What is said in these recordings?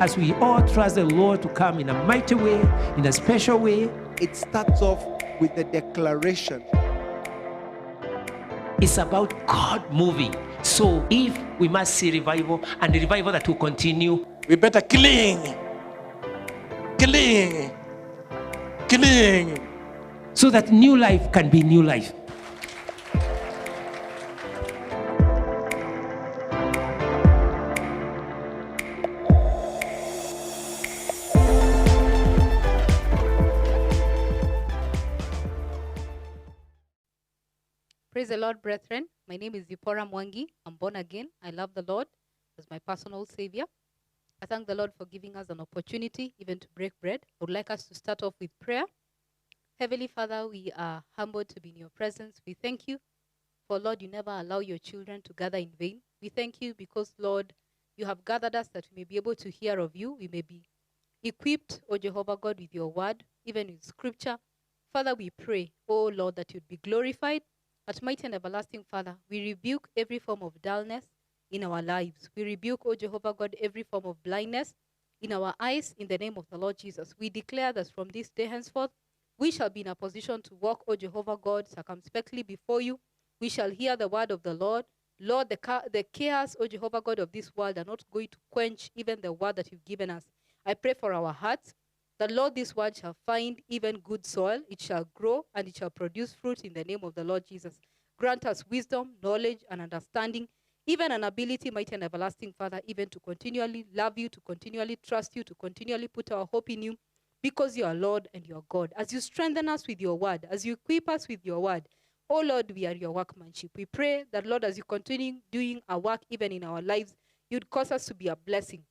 as we all trust the Lord to come in a mighty way, in a special way. It starts off with the declaration. It's about God moving. So if we must see revival, and the revival that will continue, we better cling, so that new life can be new life. Praise the Lord, brethren. My name is Zipporah Mwangi. I'm born again. I love the Lord as my personal Savior. I thank the Lord for giving us an opportunity even to break bread. I would like us to start off with prayer. Heavenly Father, we are humbled to be in your presence. We thank you for, Lord, you never allow your children to gather in vain. We thank you because, Lord, you have gathered us that we may be able to hear of you. We may be equipped, O Jehovah God, with your word, even with scripture. Father, we pray, O Lord, that you'd be glorified. At mighty and everlasting Father, we rebuke every form of dullness in our lives. We rebuke, O Jehovah God, every form of blindness in our eyes in the name of the Lord Jesus. We declare that from this day henceforth, we shall be in a position to walk, O Jehovah God, circumspectly before you. We shall hear the word of the Lord. Lord, the cares, O Jehovah God, of this world are not going to quench even the word that you've given us. I pray for our hearts, that, Lord, this word shall find even good soil. It shall grow and it shall produce fruit in the name of the Lord Jesus. Grant us wisdom, knowledge, and understanding, even an ability, mighty and everlasting Father, even to continually love you, to continually trust you, to continually put our hope in you, because you are Lord and you are God. As you strengthen us with your word, as you equip us with your word, oh Lord, we are your workmanship. We pray that, Lord, as you continue doing our work even in our lives, you'd cause us to be a blessing.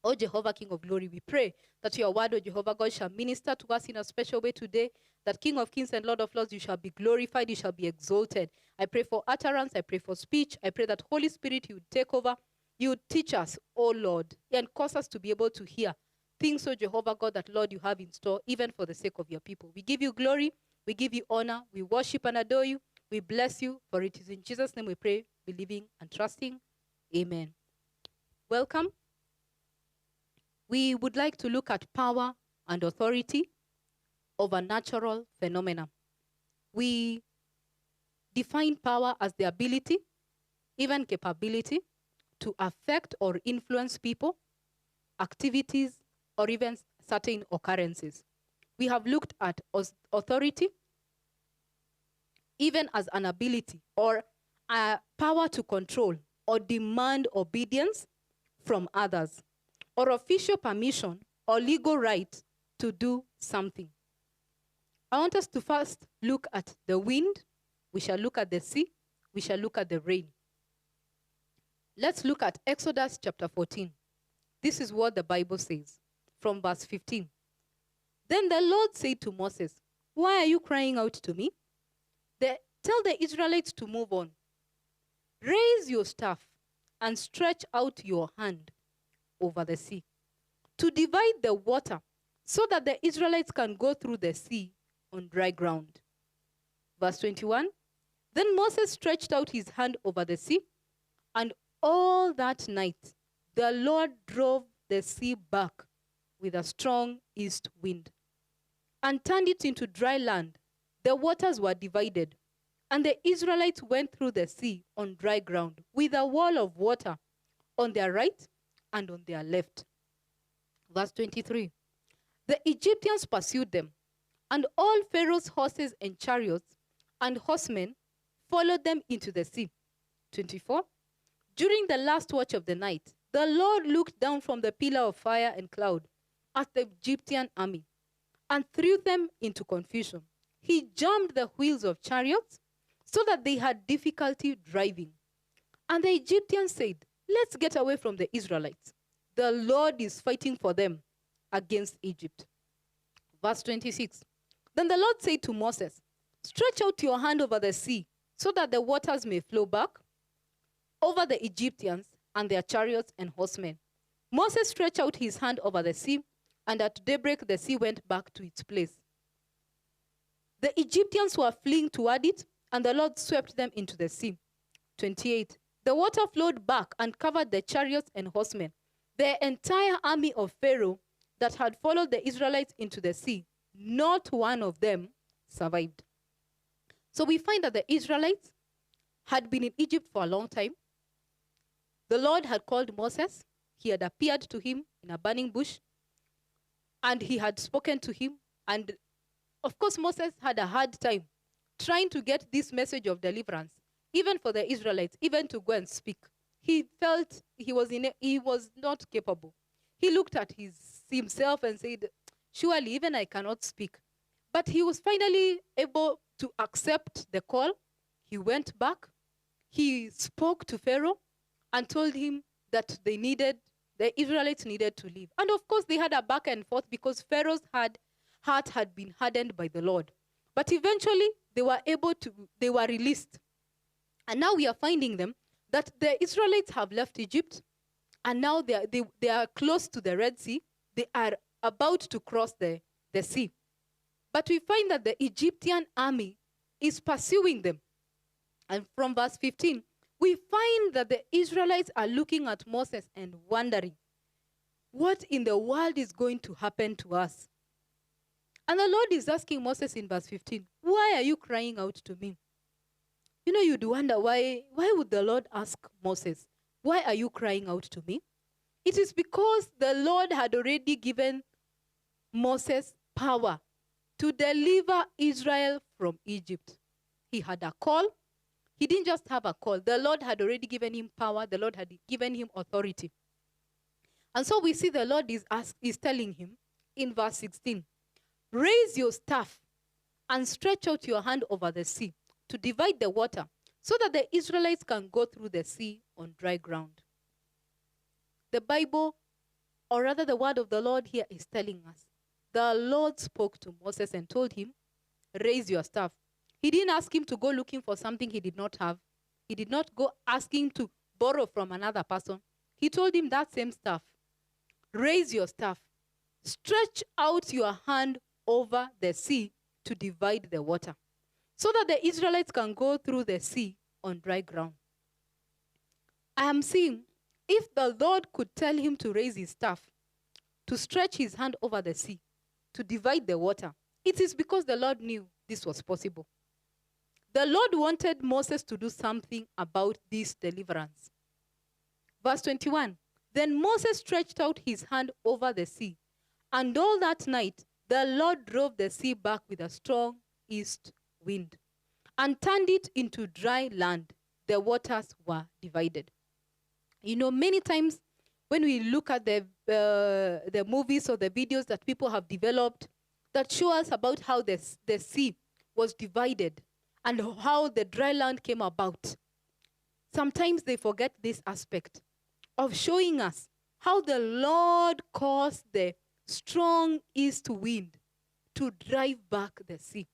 O Jehovah, King of glory, we pray that your word, O Jehovah God, shall minister to us in a special way today, that King of kings and Lord of lords, you shall be glorified, you shall be exalted. I pray for utterance, I pray for speech, I pray that Holy Spirit, you would take over, you would teach us, O Lord, and cause us to be able to hear things, O Jehovah God, that, Lord, you have in store, even for the sake of your people. We give you glory, we give you honor, we worship and adore you, we bless you, for it is in Jesus' name we pray, believing and trusting. Amen. Welcome. We would like to look at power and authority over natural phenomena. We define power as the ability, even capability, to affect or influence people, activities, or even certain occurrences. We have looked at authority even as an ability or a power to control or demand obedience from others, or official permission or legal right to do something. I want us to first look at the wind. We shall look at the sea. We shall look at the rain. Let's look at Exodus chapter 14. This is what the Bible says from verse 15. Then the Lord said to Moses, "Why are you crying out to me? Tell the Israelites to move on. Raise your staff and stretch out your hand over the sea, to divide the water so that the Israelites can go through the sea on dry ground." Verse 21, then Moses stretched out his hand over the sea, and all that night the Lord drove the sea back with a strong east wind and turned it into dry land. The waters were divided, and the Israelites went through the sea on dry ground with a wall of water on their right and on their left. Verse 23, the Egyptians pursued them, and all Pharaoh's horses and chariots and horsemen followed them into the sea. 24, during the last watch of the night, the Lord looked down from the pillar of fire and cloud at the Egyptian army and threw them into confusion. He jammed the wheels of chariots so that they had difficulty driving. And the Egyptians said, "Let's get away from the Israelites. The Lord is fighting for them against Egypt." Verse 26. Then the Lord said to Moses, "Stretch out your hand over the sea so that the waters may flow back over the Egyptians and their chariots and horsemen." Moses stretched out his hand over the sea, and at daybreak the sea went back to its place. The Egyptians were fleeing toward it, and the Lord swept them into the sea. 28. The water flowed back and covered the chariots and horsemen. the entire army of Pharaoh that had followed the Israelites into the sea, not one of them survived. So we find that the Israelites had been in Egypt for a long time. The Lord had called Moses. He had appeared to him in a burning bush, and he had spoken to him. And of course, Moses had a hard time trying to get this message of deliverance, even for the Israelites, even to go and speak. He felt he was not capable. He looked at himself and said, surely even I cannot speak. But he was finally able to accept the call. He went back. He spoke to Pharaoh and told him that the Israelites needed to leave. And of course, they had a back and forth because Pharaoh's heart had been hardened by the Lord. But eventually, they were released. And now we are finding them that the Israelites have left Egypt, and now they are close to the Red Sea. They are about to cross the sea. But we find that the Egyptian army is pursuing them. And from verse 15, we find that the Israelites are looking at Moses and wondering, what in the world is going to happen to us? And the Lord is asking Moses in verse 15, why are you crying out to me? You know, you'd wonder why would the Lord ask Moses, why are you crying out to me? It is because the Lord had already given Moses power to deliver Israel from Egypt. He had a call. He didn't just have a call. The Lord had already given him power. The Lord had given him authority. And so we see the Lord is telling him in verse 16, raise your staff and stretch out your hand over the sea to divide the water so that the Israelites can go through the sea on dry ground. The Bible, or rather the word of the Lord here, is telling us the Lord spoke to Moses and told him, raise your staff. He didn't ask him to go looking for something he did not have. He did not go asking to borrow from another person. He told him that same staff. Raise your staff. Stretch out your hand over the sea to divide the water, so that the Israelites can go through the sea on dry ground. I am seeing if the Lord could tell him to raise his staff, to stretch his hand over the sea, to divide the water, it is because the Lord knew this was possible. The Lord wanted Moses to do something about this deliverance. Verse 21, then Moses stretched out his hand over the sea, and all that night the Lord drove the sea back with a strong east wind and turned it into dry land. The waters were divided. You know, many times when we look at the movies or the videos that people have developed that show us about how the sea was divided and how the dry land came about, sometimes they forget this aspect of showing us how the Lord caused the strong east wind to drive back the sea.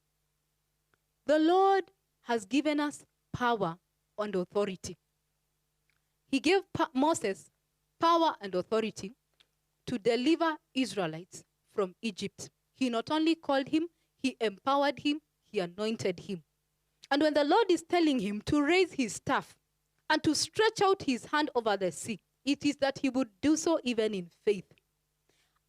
The Lord has given us power and authority. He gave Moses power and authority to deliver Israelites from Egypt. He not only called him, he empowered him, he anointed him. And when the Lord is telling him to raise his staff and to stretch out his hand over the sea, it is that he would do so even in faith.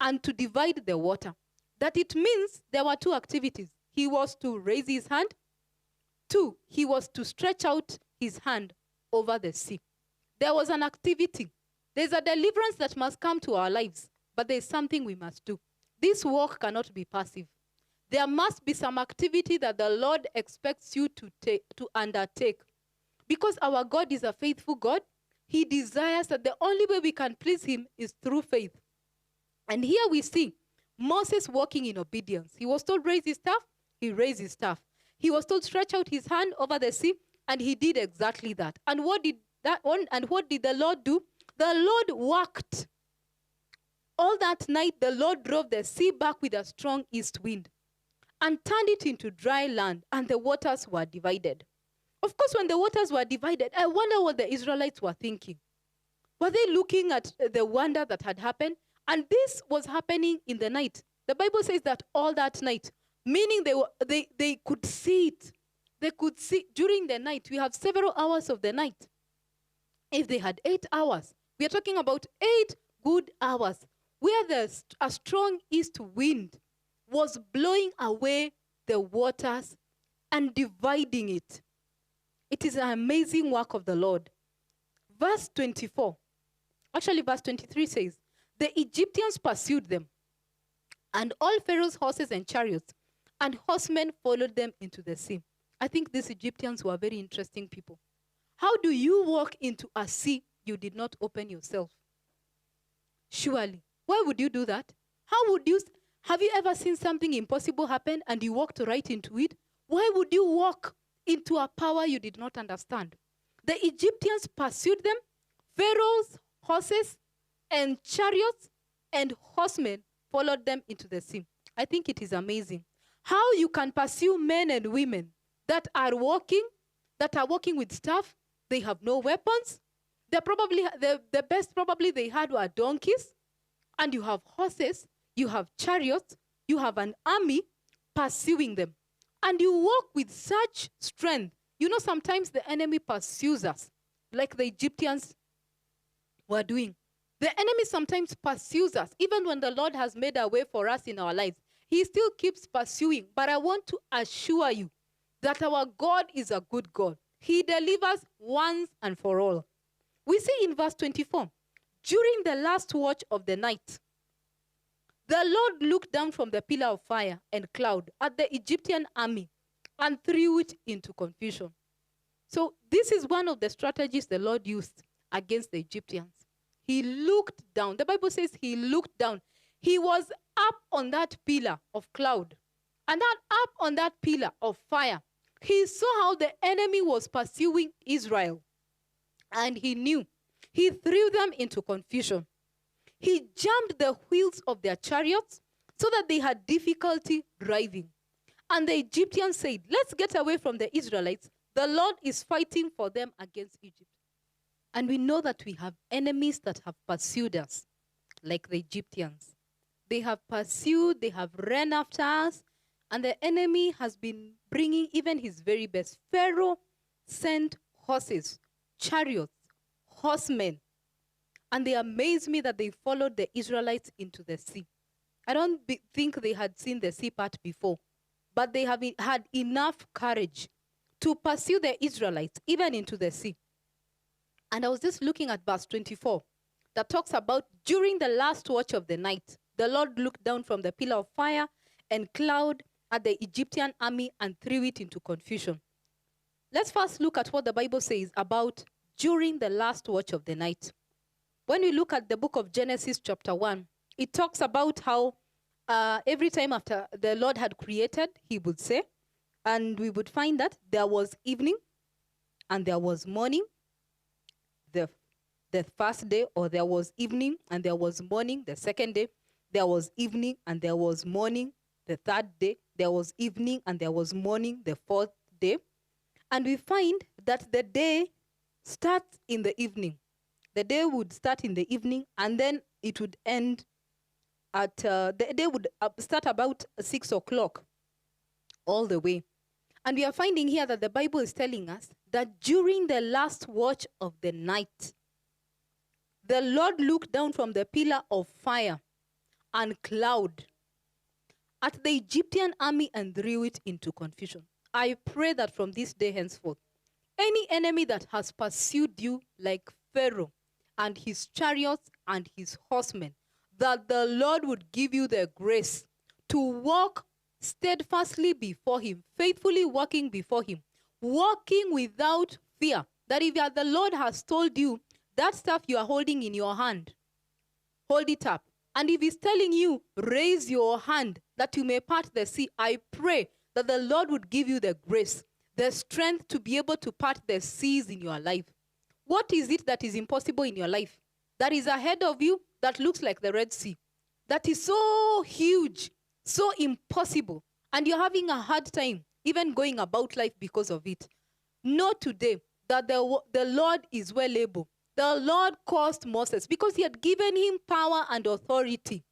And to divide the water. That it means there were two activities. He was to raise his hand. Two, he was to stretch out his hand over the sea. There was an activity. There's a deliverance that must come to our lives, but there's something we must do. This work cannot be passive. There must be some activity that the Lord expects you to undertake. Because our God is a faithful God, he desires that the only way we can please him is through faith. And here we see Moses walking in obedience. He was told raise his staff, he raised his staff. He was told stretch out his hand over the sea, and he did exactly that. And what did the Lord do? The Lord worked. All that night, the Lord drove the sea back with a strong east wind and turned it into dry land, and the waters were divided. Of course, when the waters were divided, I wonder what the Israelites were thinking. Were they looking at the wonder that had happened? And this was happening in the night. The Bible says that all that night, meaning they could see it. They could see during the night. We have several hours of the night. If they had 8 hours, we are talking about 8 good hours, where a strong east wind was blowing away the waters and dividing it. It is an amazing work of the Lord. Verse 24, actually verse 23 says, the Egyptians pursued them, and all Pharaoh's horses and chariots and horsemen followed them into the sea. I think these Egyptians were very interesting people. How do you walk into a sea you did not open yourself? Surely. Why would you do that? Have you ever seen something impossible happen and you walked right into it? Why would you walk into a power you did not understand? The Egyptians pursued them. Pharaoh's horses and chariots and horsemen followed them into the sea. I think it is amazing how you can pursue men and women that are walking with stuff. They have no weapons. They're probably the best probably they had were donkeys. And you have horses, you have chariots, you have an army pursuing them. And you walk with such strength. You know, sometimes the enemy pursues us, like the Egyptians were doing. The enemy sometimes pursues us, even when the Lord has made a way for us in our lives. He still keeps pursuing. But I want to assure you that our God is a good God. He delivers once and for all. We see in verse 24, during the last watch of the night, the Lord looked down from the pillar of fire and cloud at the Egyptian army and threw it into confusion. So this is one of the strategies the Lord used against the Egyptians. He looked down. The Bible says he looked down. He was up on that pillar of cloud and then up on that pillar of fire. He saw how the enemy was pursuing Israel, and he knew. He threw them into confusion. He jammed the wheels of their chariots so that they had difficulty driving. And the Egyptians said, let's get away from the Israelites. The Lord is fighting for them against Egypt. And we know that we have enemies that have pursued us, like the Egyptians. They have pursued, they have ran after us, and the enemy has been bringing even his very best. Pharaoh sent horses, chariots, horsemen, and they amazed me that they followed the Israelites into the sea. I don't think they had seen the sea part before, but they have had enough courage to pursue the Israelites even into the sea. And I was just looking at verse 24 that talks about during the last watch of the night, the Lord looked down from the pillar of fire and cloud at the Egyptian army and threw it into confusion. Let's first look at what the Bible says about during the last watch of the night. When we look at the book of Genesis chapter 1, it talks about how every time after the Lord had created, he would say, and we would find that there was evening and there was morning, the first day, or there was evening and there was morning the second day, there was evening and there was morning the third day, there was evening and there was morning the fourth day. And we find that the day starts in the evening. The day would start in the evening and then it would end at, the day would start about 6 o'clock all the way. And we are finding here that the Bible is telling us that during the last watch of the night, the Lord looked down from the pillar of fire and cloud at the Egyptian army and threw it into confusion. I pray that from this day henceforth, any enemy that has pursued you like Pharaoh and his chariots and his horsemen, that the Lord would give you the grace to walk steadfastly before him, faithfully walking before him, walking without fear. That if the Lord has told you that stuff you are holding in your hand, hold it up. And if he's telling you, raise your hand that you may part the sea, I pray that the Lord would give you the grace, the strength to be able to part the seas in your life. What is it that is impossible in your life? That is ahead of you, that looks like the Red Sea, that is so huge, so impossible, and you're having a hard time even going about life because of it. Know today that the Lord is well able. The Lord caused Moses, because he had given him power and authority,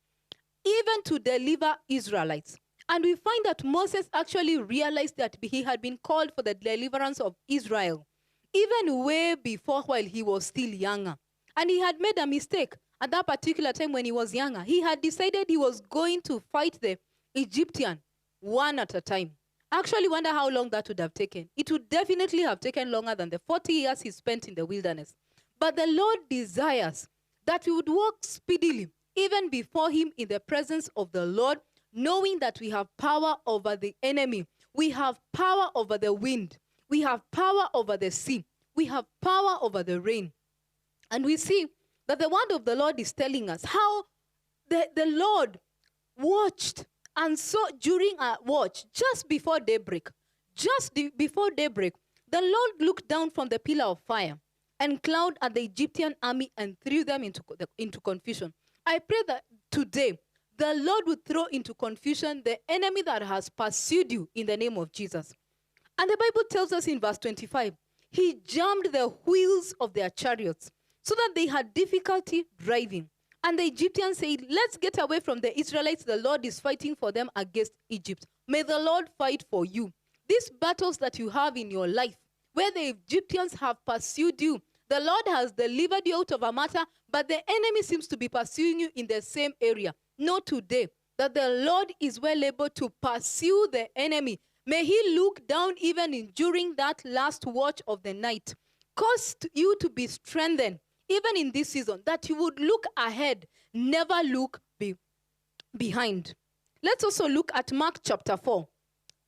even to deliver Israelites. And we find that Moses actually realized that he had been called for the deliverance of Israel, even way before while he was still younger. And he had made a mistake. at that particular time when he was younger, he had decided he was going to fight the Egyptian one at a time. I actually wonder how long that would have taken. It would definitely have taken longer than the 40 years he spent in the wilderness. But the Lord desires that we would walk speedily, even before him in the presence of the Lord, knowing that we have power over the enemy. We have power over the wind. We have power over the sea. We have power over the rain. And we see that the word of the Lord is telling us how the Lord watched and saw during a watch, just before daybreak, before daybreak, the Lord looked down from the pillar of fire and cloud at the Egyptian army and threw them into confusion. I pray that today the Lord would throw into confusion the enemy that has pursued you in the name of Jesus. And the Bible tells us in verse 25, he jammed the wheels of their chariots so that they had difficulty driving. And the Egyptians said, let's get away from the Israelites. The Lord is fighting for them against Egypt. May the Lord fight for you. These battles that you have in your life, where the Egyptians have pursued you, the Lord has delivered you out of a matter, but the enemy seems to be pursuing you in the same area. Know today that the Lord is well able to pursue the enemy. May he look down even during that last watch of the night. Cause you to be strengthened, even in this season, that you would look ahead, never look behind. Let's also look at Mark chapter 4.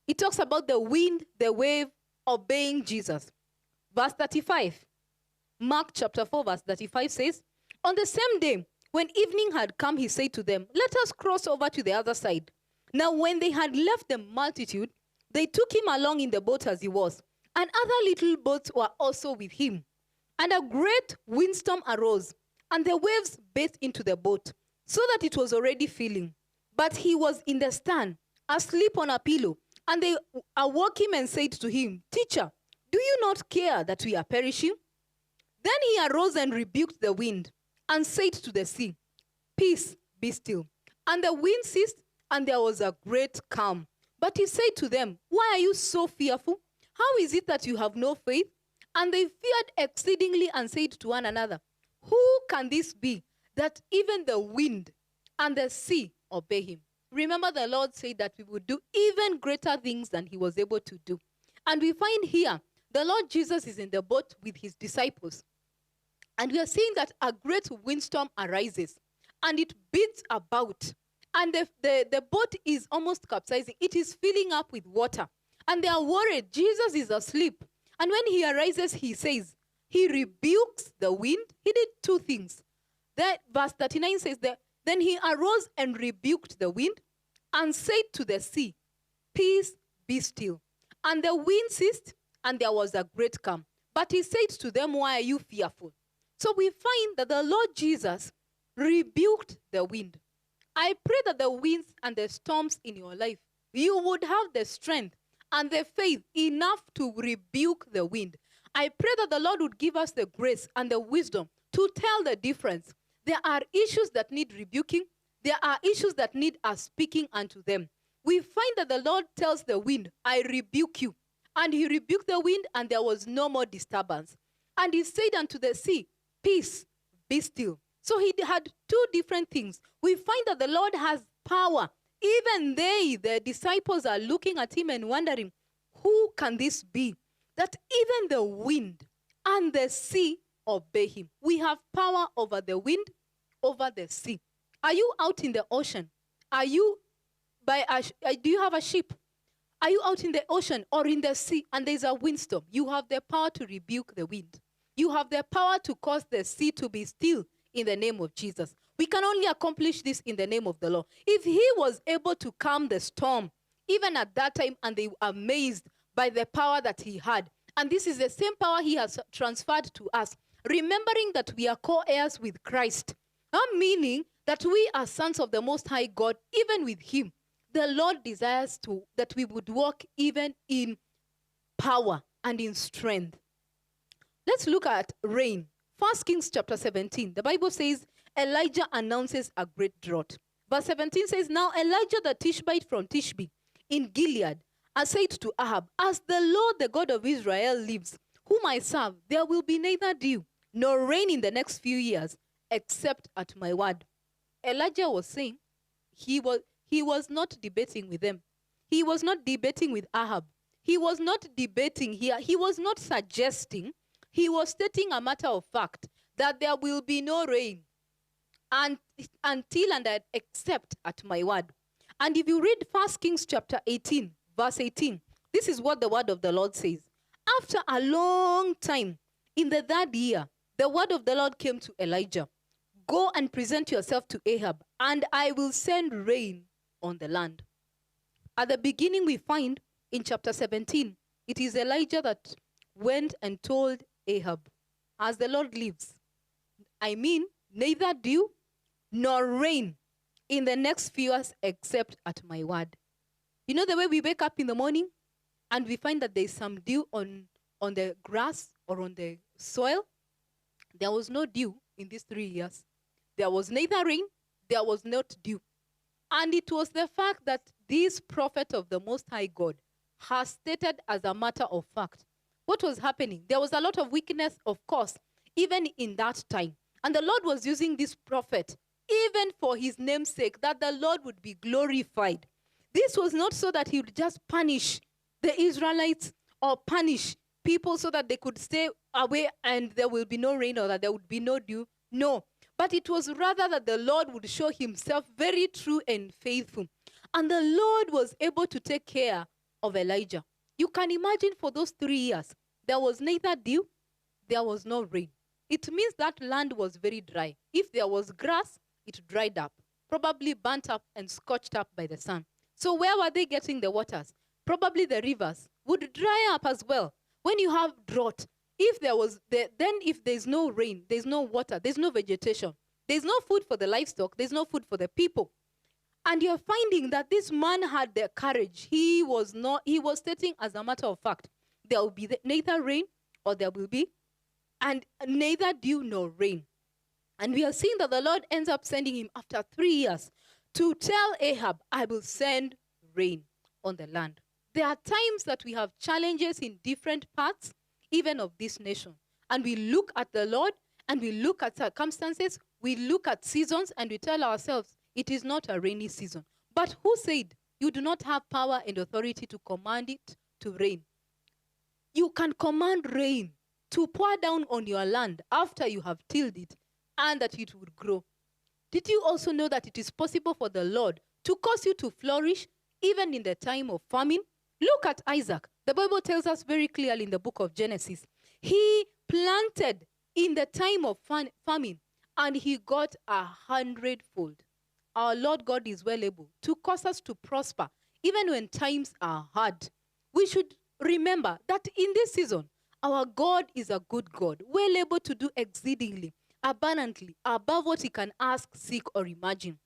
It talks about the wind, the wave, obeying Jesus. Verse 35. Mark chapter 4, verse 35 says, on the same day, when evening had come, he said to them, let us cross over to the other side. Now when they had left the multitude, they took him along in the boat as he was, and other little boats were also with him. And a great windstorm arose, and the waves beat into the boat, so that it was already filling. But he was in the stern, asleep on a pillow. And they awoke him and said to him, teacher, do you not care that we are perishing? Then he arose and rebuked the wind, and said to the sea, peace, be still. And the wind ceased, and there was a great calm. But he said to them, why are you so fearful? How is it that you have no faith? And they feared exceedingly and said to one another, who can this be, that even the wind and the sea obey him? Remember, the Lord said that we would do even greater things than he was able to do. And we find here, the Lord Jesus is in the boat with his disciples. And we are seeing that a great windstorm arises, and it beats about. And the boat is almost capsizing. It is filling up with water. And they are worried. Jesus is asleep. And when he arises, he says, he rebukes the wind. He did two things. Verse 39 says that, then he arose and rebuked the wind and said to the sea, peace, be still. And the wind ceased, and there was a great calm. But he said to them, why are you fearful? So we find that the Lord Jesus rebuked the wind. I pray that the winds and the storms in your life, you would have the strength and the faith enough to rebuke the wind. I pray that the Lord would give us the grace and the wisdom to tell the difference. There are issues that need rebuking. There are issues that need us speaking unto them. We find that the Lord tells the wind, I rebuke you. And he rebuked the wind, and there was no more disturbance. And he said unto the sea, peace, be still. So he had two different things. We find that the Lord has power. Even they, the disciples, are looking at him and wondering, who can this be? That even the wind and the sea obey him. We have power over the wind, over the sea. Are you out in the ocean? Are you do you have a ship? Are you out in the ocean or in the sea and there's a windstorm? You have the power to rebuke the wind. You have the power to cause the sea to be still in the name of Jesus. We can only accomplish this in the name of the Lord. If he was able to calm the storm, even at that time, and they were amazed by the power that he had, and this is the same power he has transferred to us, remembering that we are co-heirs with Christ, meaning that we are sons of the Most High God, even with him. The Lord desires that we would walk even in power and in strength. Let's look at rain. 1 Kings chapter 17. The Bible says, Elijah announces a great drought. Verse 17 says, now Elijah the Tishbite from Tishbe in Gilead said to Ahab, as the Lord, the God of Israel lives, whom I serve, there will be neither dew nor rain in the next few years. except at my word. Elijah was saying he was not debating with them. He was not debating with Ahab. He was not debating here. He was not suggesting. He was stating a matter of fact that there will be no rain until and except at my word. And if you read 1 Kings chapter 18, verse 18, this is what the word of the Lord says. After a long time, in the third year, the word of the Lord came to Elijah. Go and present yourself to Ahab, and I will send rain on the land. At the beginning, we find in chapter 17, it is Elijah that went and told Ahab, as the Lord lives, I mean, neither dew nor rain in the next few years except at my word. You know the way we wake up in the morning and we find that there's some dew on the grass or on the soil? There was no dew in these 3 years. There was neither rain, there was not dew. And it was the fact that this prophet of the Most High God has stated as a matter of fact what was happening. There was a lot of weakness, of course, even in that time. And the Lord was using this prophet even for his name's sake, that the Lord would be glorified. This was not so that he would just punish the Israelites or punish people so that they could stay away and there will be no rain or that there would be no dew. No. But it was rather that the Lord would show himself very true and faithful. And the Lord was able to take care of Elijah. You can imagine for those 3 years, there was neither dew, there was no rain. It means that land was very dry. If there was grass, it dried up, probably burnt up and scorched up by the sun. So where were they getting the waters? Probably the rivers would dry up as well. When you have drought, if there's no rain, there's no water, there's no vegetation, there's no food for the livestock, there's no food for the people. And you're finding that this man had the courage. He was stating as a matter of fact, there will be neither rain or there will be, and neither dew nor rain. And we are seeing that the Lord ends up sending him after 3 years to tell Ahab, I will send rain on the land. There are times that we have challenges in different parts, even of this nation. And we look at the Lord and we look at circumstances, we look at seasons and we tell ourselves, it is not a rainy season. But who said you do not have power and authority to command it to rain? You can command rain to pour down on your land after you have tilled it and that it would grow. Did you also know that it is possible for the Lord to cause you to flourish even in the time of famine? Look at Isaac. The Bible tells us very clearly in the book of Genesis. He planted in the time of famine and he got 100-fold. Our Lord God is well able to cause us to prosper even when times are hard. We should remember that in this season, our God is a good God, well able to do exceedingly, abundantly, above what he can ask, seek, or imagine.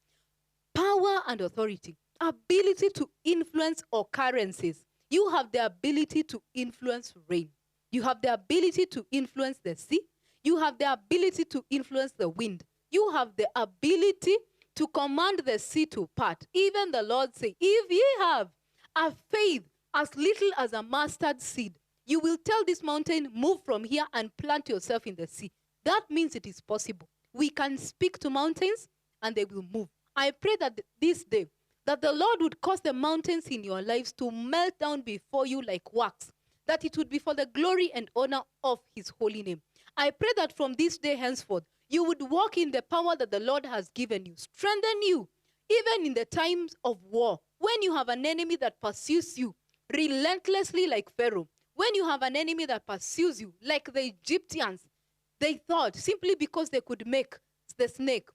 Power and authority, ability to influence occurrences. You have the ability to influence rain. You have the ability to influence the sea. You have the ability to influence the wind. You have the ability to command the sea to part. Even the Lord said, if ye have a faith as little as a mustard seed, you will tell this mountain, move from here and plant yourself in the sea. That means it is possible. We can speak to mountains and they will move. I pray that this day, that the Lord would cause the mountains in your lives to melt down before you like wax, that it would be for the glory and honor of his holy name. I pray that from this day henceforth, you would walk in the power that the Lord has given you, strengthen you, even in the times of war, when you have an enemy that pursues you relentlessly like Pharaoh, when you have an enemy that pursues you like the Egyptians. They thought simply because they could make the snake,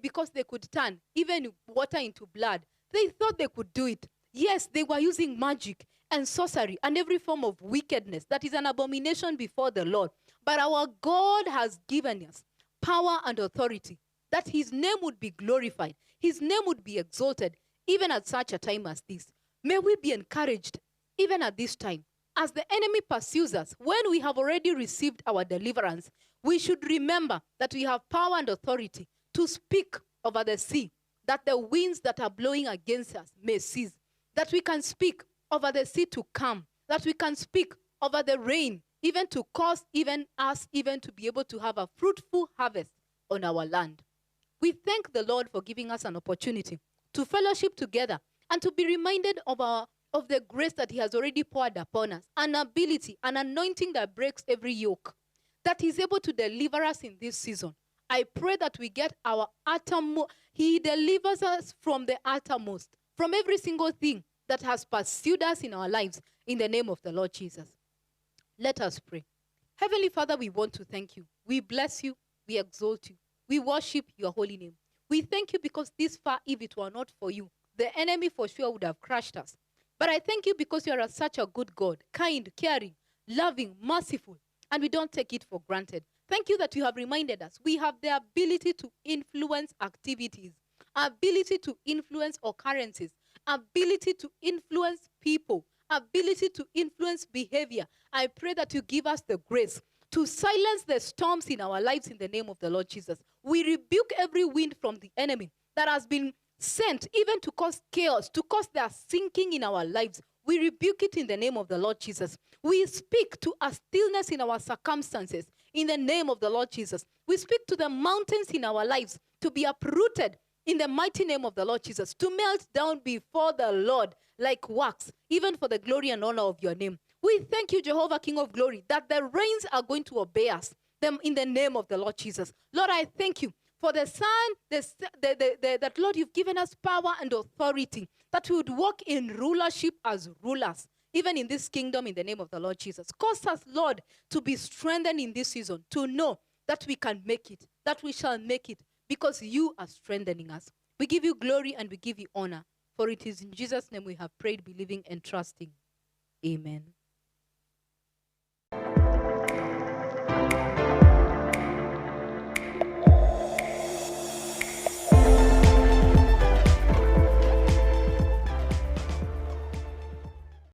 because they could turn even water into blood, they thought they could do it. Yes, they were using magic and sorcery and every form of wickedness that is an abomination before the Lord. But our God has given us power and authority, that his name would be glorified, his name would be exalted, even at such a time as this. May we be encouraged, even at this time. As the enemy pursues us, when we have already received our deliverance, we should remember that we have power and authority to speak over the sea, that the winds that are blowing against us may cease, that we can speak over the sea to calm, that we can speak over the rain, even to cause even us even to be able to have a fruitful harvest on our land. We thank the Lord for giving us an opportunity to fellowship together and to be reminded of the grace that he has already poured upon us, an ability, an anointing that breaks every yoke, that he's able to deliver us in this season. I pray that we get our uttermost. He delivers us from the uttermost, from every single thing that has pursued us in our lives, in the name of the Lord Jesus. Let us pray. Heavenly Father, we want to thank you. We bless you. We exalt you. We worship your holy name. We thank you because this far, if it were not for you, the enemy for sure would have crushed us. But I thank you because you are such a good God, kind, caring, loving, merciful, and we don't take it for granted. Thank you that you have reminded us we have the ability to influence activities, ability to influence occurrences, ability to influence people, ability to influence behavior. I pray that you give us the grace to silence the storms in our lives in the name of the Lord Jesus. We rebuke every wind from the enemy that has been sent even to cause chaos, to cause their sinking in our lives. We rebuke it in the name of the Lord Jesus. We speak to a stillness in our circumstances in the name of the Lord Jesus. We speak to the mountains in our lives to be uprooted in the mighty name of the Lord Jesus, to melt down before the Lord like wax, even for the glory and honor of your name. We thank you, Jehovah, King of glory, that the rains are going to obey us, them in the name of the Lord Jesus. Lord, I thank you for the Son, that, Lord, you've given us power and authority, that we would walk in rulership as rulers, even in this kingdom, in the name of the Lord Jesus. Cause us, Lord, to be strengthened in this season, to know that we can make it, that we shall make it, because you are strengthening us. We give you glory and we give you honor, for it is in Jesus' name we have prayed, believing and trusting. Amen.